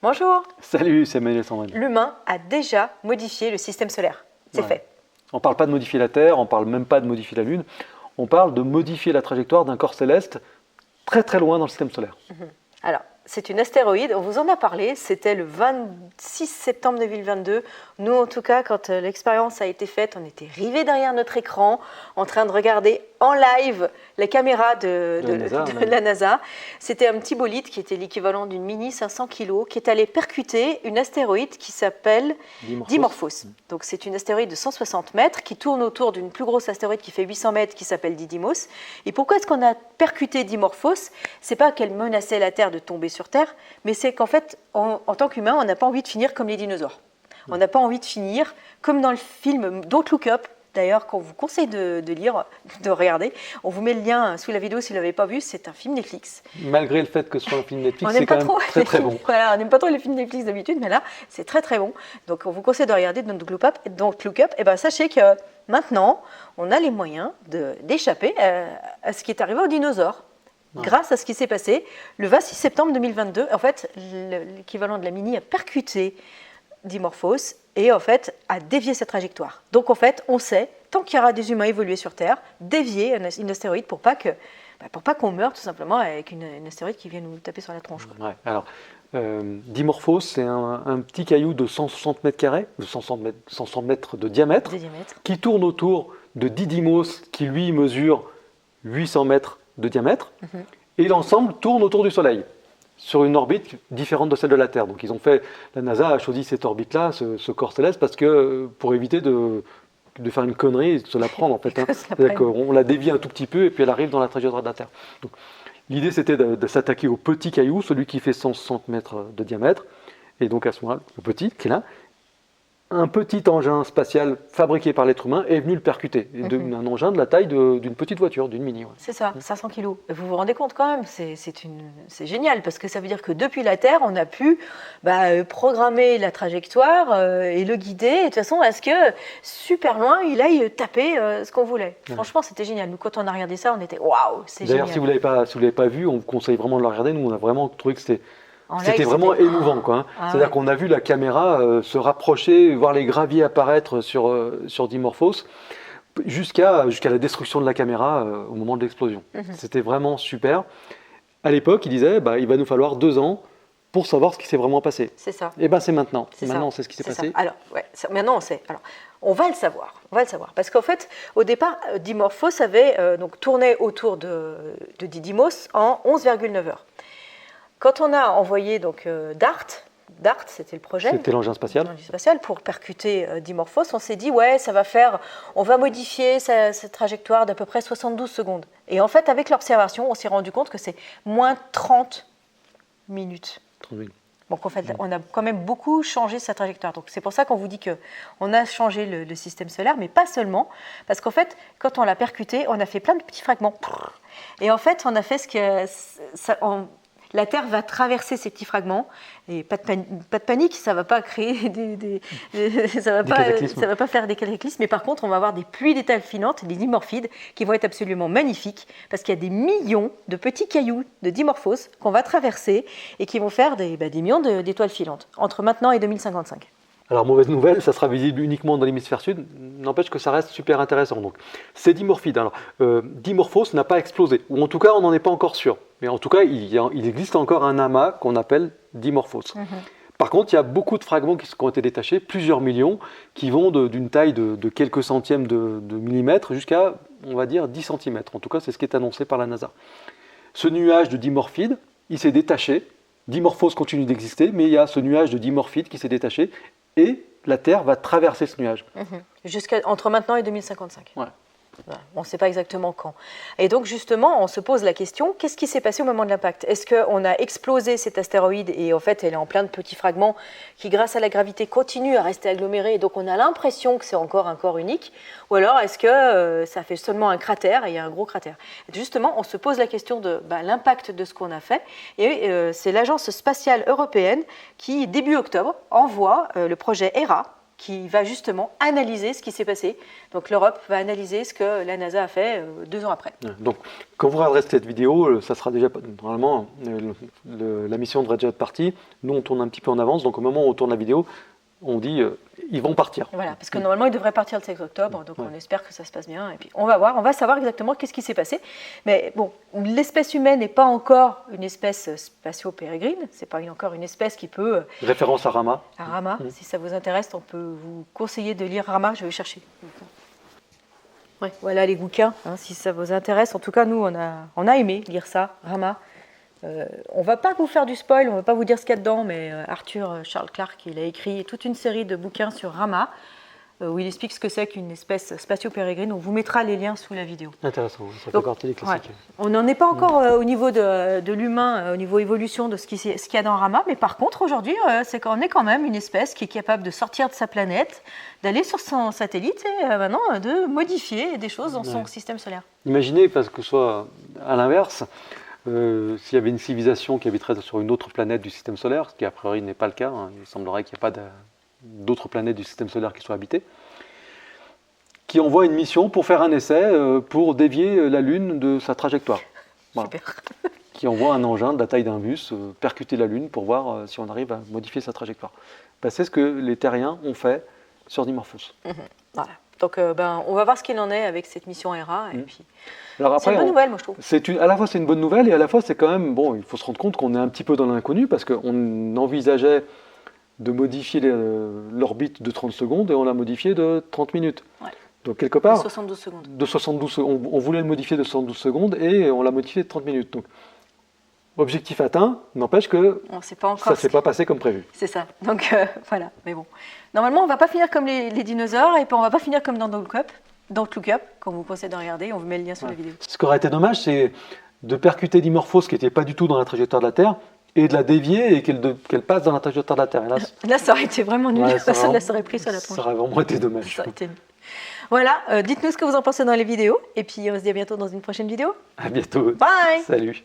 Bonjour. Salut, c'est Emmanuel Sandrine. L'humain a déjà modifié le système solaire. C'est fait. On ne parle pas de modifier la Terre, on ne parle même pas de modifier la Lune. On parle de modifier la trajectoire d'un corps céleste très très loin dans le système solaire. Alors, c'est une astéroïde, on vous en a parlé, c'était le 26 septembre 2022. Nous, en tout cas, quand l'expérience a été faite, on était rivés derrière notre écran, en train de regarder en live la caméra de la NASA. C'était un petit bolide qui était l'équivalent d'une Mini 500 kg, qui est allé percuter une astéroïde qui s'appelle Dimorphos. Donc, c'est une astéroïde de 160 mètres qui tourne autour d'une plus grosse astéroïde qui fait 800 mètres, qui s'appelle Didymos. Et pourquoi est-ce qu'on a percuté Dimorphos? C'est pas qu'elle menaçait la Terre de tomber sur Terre, mais c'est qu'en fait, en tant qu'humain, on n'a pas envie de finir comme les dinosaures. On n'a pas envie de finir comme dans le film Don't Look Up, d'ailleurs, qu'on vous conseille de lire, de regarder. On vous met le lien sous la vidéo si vous ne l'avez pas vu, c'est un film Netflix. Malgré le fait que ce soit un film Netflix, c'est quand même très très bon. Voilà, on n'aime pas trop les films Netflix d'habitude, mais là, c'est très très bon. Donc on vous conseille de regarder Don't Look Up. Et bien sachez que maintenant, on a les moyens d'échapper à ce qui est arrivé aux dinosaures. Grâce à ce qui s'est passé le 26 septembre 2022, en fait, l'équivalent de la Mini a percuté Dimorphos et en fait a dévié sa trajectoire. Donc en fait, on sait, tant qu'il y aura des humains évolués sur Terre, dévier une astéroïde pour pas qu'on meure tout simplement avec une astéroïde qui vient nous taper sur la tronche. Ouais, alors, Dimorphos, c'est un petit caillou de 160 mètres carrés, de 160 mètres de diamètre, qui tourne autour de Didymos, qui lui mesure 800 mètres de diamètre, et l'ensemble tourne autour du Soleil, sur une orbite différente de celle de la Terre. Donc la NASA a choisi cette orbite-là, ce corps céleste, parce que pour éviter de faire une connerie et de se la prendre en fait. C'est-à-dire qu'on la dévie un tout petit peu et puis elle arrive dans la trajectoire de la Terre. Donc, l'idée c'était de s'attaquer au petit caillou, celui qui fait 160 mètres de diamètre, et donc à ce moment-là, le petit qui est là, un petit engin spatial fabriqué par l'être humain est venu le percuter. Un engin de la taille d'une petite voiture, d'une Mini. Ouais. C'est ça, 500 kilos. Vous vous rendez compte quand même, c'est génial, parce que ça veut dire que depuis la Terre, on a pu programmer la trajectoire et le guider, et de toute façon, à ce que super loin, il aille taper ce qu'on voulait. Ouais. Franchement, c'était génial. Nous, quand on a regardé ça, on était waouh, c'est génial. D'ailleurs, si vous ne l'avez pas vu, on vous conseille vraiment de le regarder. Nous, on a vraiment trouvé que c'était vraiment émouvant, quoi. C'est-à-dire qu'on a vu la caméra se rapprocher, voir les graviers apparaître sur Dimorphos, jusqu'à la destruction de la caméra au moment de l'explosion. C'était vraiment super. À l'époque, il disait il va nous falloir 2 ans pour savoir ce qui s'est vraiment passé. C'est ça. Et c'est maintenant. Maintenant, on sait ce qui s'est passé. Alors, maintenant, on sait. Alors, on va le savoir. Parce qu'en fait, au départ, Dimorphos avait tourné autour de Didymos en 11,9 heures. Quand on a envoyé DART, c'était le projet. C'était l'engin spatial. Pour percuter Dimorphos, on s'est dit, on va modifier sa trajectoire d'à peu près 72 secondes. Et en fait, avec l'observation, on s'est rendu compte que c'est moins 30 minutes. 30 minutes. Donc en fait, on a quand même beaucoup changé sa trajectoire. Donc c'est pour ça qu'on vous dit qu'on a changé le système solaire, mais pas seulement. Parce qu'en fait, quand on l'a percuté, on a fait plein de petits fragments. Et en fait, on a fait la Terre va traverser ces petits fragments et pas de panique, ça va pas créer ça va pas faire des cataclysmes, mais par contre on va avoir des pluies d'étoiles filantes, des dimorphides qui vont être absolument magnifiques parce qu'il y a des millions de petits cailloux de Dimorphos qu'on va traverser et qui vont faire des millions d'étoiles filantes entre maintenant et 2055. Alors, mauvaise nouvelle, ça sera visible uniquement dans l'hémisphère sud, n'empêche que ça reste super intéressant. Donc, c'est dimorphide. Alors, Dimorphos n'a pas explosé, ou en tout cas, on n'en est pas encore sûr. Mais en tout cas, il existe encore un amas qu'on appelle Dimorphos. Par contre, il y a beaucoup de fragments qui ont été détachés, plusieurs millions, qui vont d'une taille de quelques centièmes de millimètres jusqu'à, on va dire, 10 centimètres. En tout cas, c'est ce qui est annoncé par la NASA. Ce nuage de dimorphide, il s'est détaché. Dimorphos continue d'exister, mais il y a ce nuage de dimorphide qui s'est détaché. Et la Terre va traverser ce nuage. Entre maintenant et 2055. Ouais. On ne sait pas exactement quand. Et donc justement, on se pose la question, qu'est-ce qui s'est passé au moment de l'impact? Est-ce qu'on a explosé cet astéroïde et en fait elle est en plein de petits fragments qui grâce à la gravité continuent à rester agglomérés et donc on a l'impression que c'est encore un corps unique? Ou alors est-ce que ça fait seulement un cratère et il y a un gros cratère? Et justement, on se pose la question de l'impact de ce qu'on a fait et c'est l'Agence spatiale européenne qui, début octobre, envoie le projet Hera, qui va justement analyser ce qui s'est passé. Donc l'Europe va analyser ce que la NASA a fait 2 ans après. Donc quand vous regarderez cette vidéo, ça sera déjà, normalement, la mission devrait déjà être partie. Nous, on tourne un petit peu en avance, donc au moment où on tourne la vidéo, on dit ils vont partir. Voilà, parce que normalement ils devraient partir le 16 octobre, donc on espère que ça se passe bien. Et puis on va savoir exactement qu'est-ce qui s'est passé. Mais bon, l'espèce humaine n'est pas encore une espèce spatio-pérégrine, c'est pas encore une espèce qui peut... Référence à Rama. À Rama, si ça vous intéresse, on peut vous conseiller de lire Rama, je vais chercher. Ouais, voilà les bouquins, hein, si ça vous intéresse. En tout cas, nous, on a aimé lire ça, Rama. On ne va pas vous faire du spoil, on ne va pas vous dire ce qu'il y a dedans, mais Arthur Charles Clarke, il a écrit toute une série de bouquins sur Rama, où il explique ce que c'est qu'une espèce spatio-pérégrine. On vous mettra les liens sous la vidéo. Intéressant, ça fait partie des classiques. Ouais. On n'en est pas encore au niveau de l'humain, au niveau évolution de ce qu'il y a dans Rama, mais par contre, aujourd'hui, c'est qu'on est quand même une espèce qui est capable de sortir de sa planète, d'aller sur son satellite et maintenant de modifier des choses dans son système solaire. Imaginez, parce que ce soit à l'inverse, s'il y avait une civilisation qui habiterait sur une autre planète du système solaire, ce qui a priori n'est pas le cas, hein, il semblerait qu'il n'y ait pas d'autres planètes du système solaire qui soient habitées, qui envoie une mission pour faire un essai pour dévier la Lune de sa trajectoire. Voilà. Super. Qui envoie un engin de la taille d'un bus percuter la Lune pour voir si on arrive à modifier sa trajectoire. Ben, c'est ce que les terriens ont fait sur Dimorphos. Voilà. Donc on va voir ce qu'il en est avec cette mission Hera. Et puis... Alors après, c'est une bonne nouvelle, moi je trouve. À la fois c'est une bonne nouvelle et à la fois c'est quand même, bon, il faut se rendre compte qu'on est un petit peu dans l'inconnu parce qu'on envisageait de modifier l'orbite de 30 secondes et on l'a modifié de 30 minutes. Ouais. Donc quelque part... De 72 secondes. De 72 secondes. On voulait le modifier de 72 secondes et on l'a modifié de 30 minutes. Donc objectif atteint, n'empêche que ça ne s'est pas passé comme prévu. C'est ça. Donc voilà, mais bon. Normalement, on ne va pas finir comme les dinosaures et puis on ne va pas finir comme dans Don't Look Up, quand vous conseille de regarder, on vous met le lien sur la vidéo. Ce qui aurait été dommage, c'est de percuter Dimorphos, qui n'était pas du tout dans la trajectoire de la Terre, et de la dévier et qu'elle passe dans la trajectoire de la Terre. Là, ça aurait été vraiment nul, personne ne l'aurait pris sur la tronche. Ça aurait vraiment été dommage. Ça aurait été nul. Voilà, dites-nous ce que vous en pensez dans les vidéos, et puis on se dit à bientôt dans une prochaine vidéo. À bientôt. Bye. Salut.